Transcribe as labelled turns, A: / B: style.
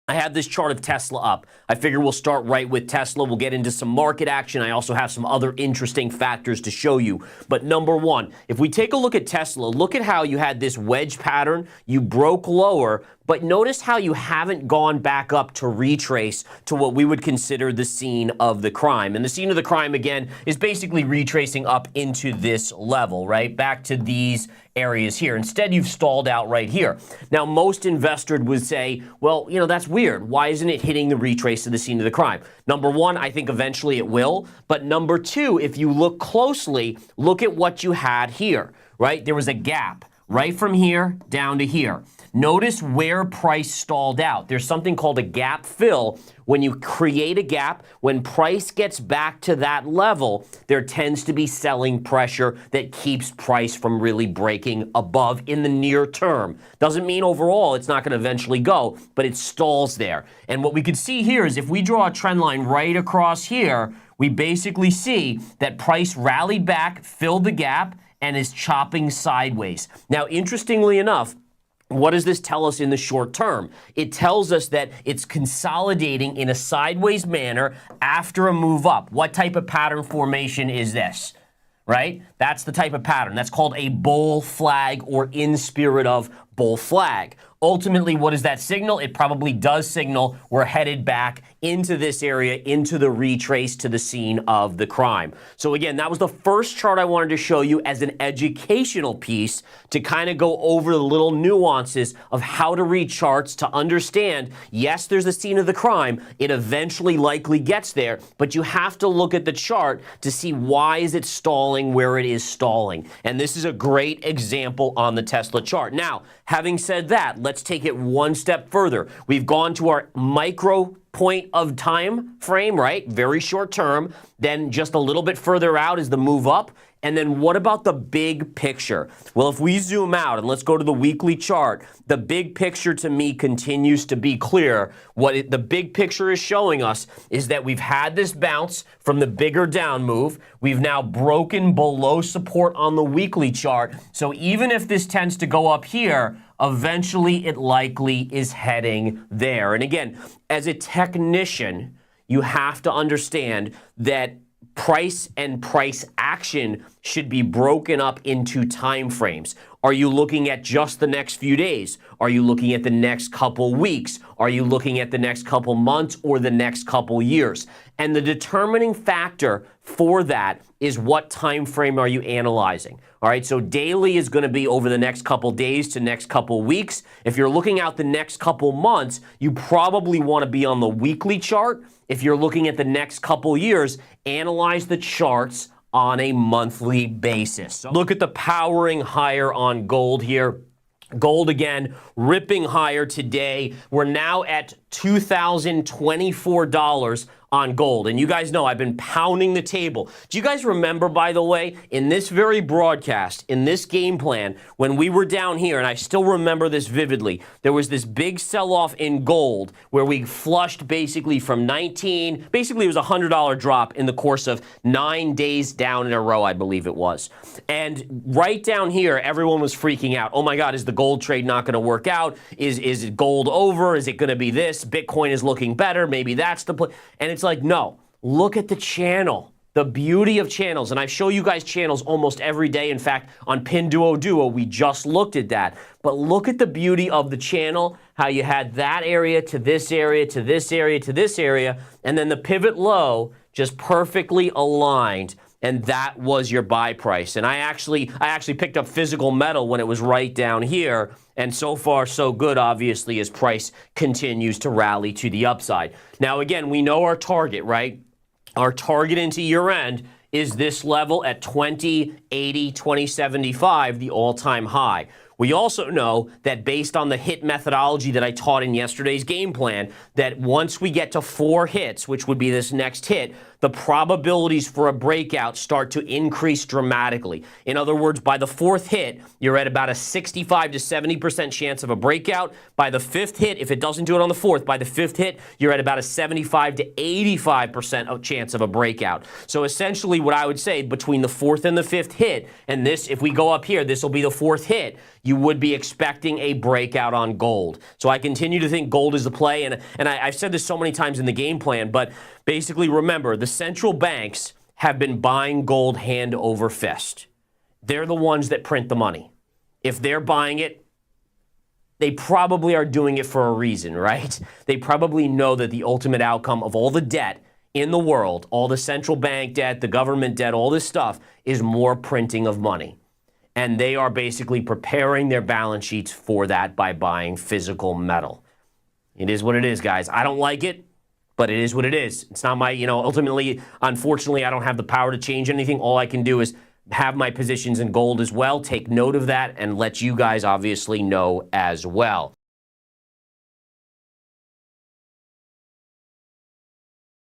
A: I have this chart of Tesla up. I figure we'll start right with Tesla. We'll get into some market action. I also have some other interesting factors to show you. But number one, if we take a look at Tesla, look at how you had this wedge pattern. You broke lower, but notice how you haven't gone back up to retrace to what we would consider the scene of the crime. And the scene of the crime, again, is basically retracing up into this level, right? Back to these areas here. Instead, you've stalled out right here. Now, most investors would say, well, you know, that's weird. Why isn't it hitting the retrace of the scene of the crime? Number one, I think eventually it will. But number two, if you look closely, look at what you had here, right? There was a gap right from here down to here. Notice where price stalled out. There's something called a gap fill. When you create a gap, when price gets back to that level, there tends to be selling pressure that keeps price from really breaking above in the near term. Doesn't mean overall it's not going to eventually go, but it stalls there. And what we could see here is if we draw a trend line right across here, we basically see that price rallied back, filled the gap, and is chopping sideways. Now, interestingly enough, what does this tell us in the short term? It tells us that it's consolidating in a sideways manner after a move up. What type of pattern formation is this? Right? That's the type of pattern. That's called a bull flag, or in spirit of bull flag. Ultimately, what does that signal? It probably does signal we're headed back into this area, into the retrace to the scene of the crime. So again, that was the first chart I wanted to show you as an educational piece to kind of go over the little nuances of how to read charts to understand, yes, there's a scene of the crime. It eventually likely gets there, but you have to look at the chart to see why is it stalling where it is stalling. And this is a great example on the Tesla chart. Now, having said that, let's take it one step further. We've gone to our micro point of time frame, right? Very short term. Then just a little bit further out is the move up. And then what about the big picture? Well, if we zoom out and let's go to the weekly chart, the big picture to me continues to be clear. The big picture is showing us is that we've had this bounce from the bigger down move. We've now broken below support on the weekly chart. So even if this tends to go up here, eventually it likely is heading there. And again, as a technician, you have to understand that price and price action should be broken up into time frames. Are you looking at just the next few days? Are you looking at the next couple weeks? Are you looking at the next couple months or the next couple years? And the determining factor for that is what time frame are you analyzing? All right, so daily is going to be over the next couple days to next couple weeks. If you're looking out the next couple months, you probably want to be on the weekly chart. If you're looking at the next couple years, analyze the charts on a monthly basis. So look at the powering higher on gold here. Gold again, ripping higher today. We're now at $2,024 on gold. And you guys know I've been pounding the table. Do you guys remember, by the way, in this very broadcast, in this game plan, when we were down here, and I still remember this vividly, there was this big sell-off in gold where we flushed basically from 19, basically it was a $100 drop in the course of 9 days down in a row, I believe it was. And right down here, everyone was freaking out. Oh my God, is the gold trade not going to work out? Is it gold over? Is it going to be this? Bitcoin is looking better. Maybe that's the play. And it's like, no, look at the channel. The beauty of channels, and I show you guys channels almost every day. In fact, on Pinduoduo, we just looked at that. But look at the beauty of the channel, how you had that area to this area, to this area, to this area, and then the pivot low just perfectly aligned. And that was your buy price. And I actually picked up physical metal when it was right down here. And so far, so good, obviously, as price continues to rally to the upside. Now, again, we know our target, right? Our target into year end is this level at 2080, 2075, the all-time high. We also know that based on the hit methodology that I taught in yesterday's game plan, that once we get to 4 hits, which would be this next hit, the probabilities for a breakout start to increase dramatically. In other words, by the 4th hit, you're at about a 65 to 70% chance of a breakout. By the 5th hit, if it doesn't do it on the 4th, by the 5th hit, you're at about a 75 to 85% of chance of a breakout. So essentially what I would say between the 4th and the 5th hit, and this, if we go up here, this will be the 4th hit, you would be expecting a breakout on gold. So I continue to think gold is the play, and I've said this so many times in the game plan, but basically remember, the central banks have been buying gold hand over fist. They're the ones that print the money. If they're buying it, they probably are doing it for a reason, right? They probably know that the ultimate outcome of all the debt in the world, all the central bank debt, the government debt, all this stuff, is more printing of money. And they are basically preparing their balance sheets for that by buying physical metal. It is what it is, guys. I don't like it, but it is what it is. It's not my, ultimately, unfortunately, I don't have the power to change anything. All I can do is have my positions in gold as well, take note of that, and let you guys obviously know as well.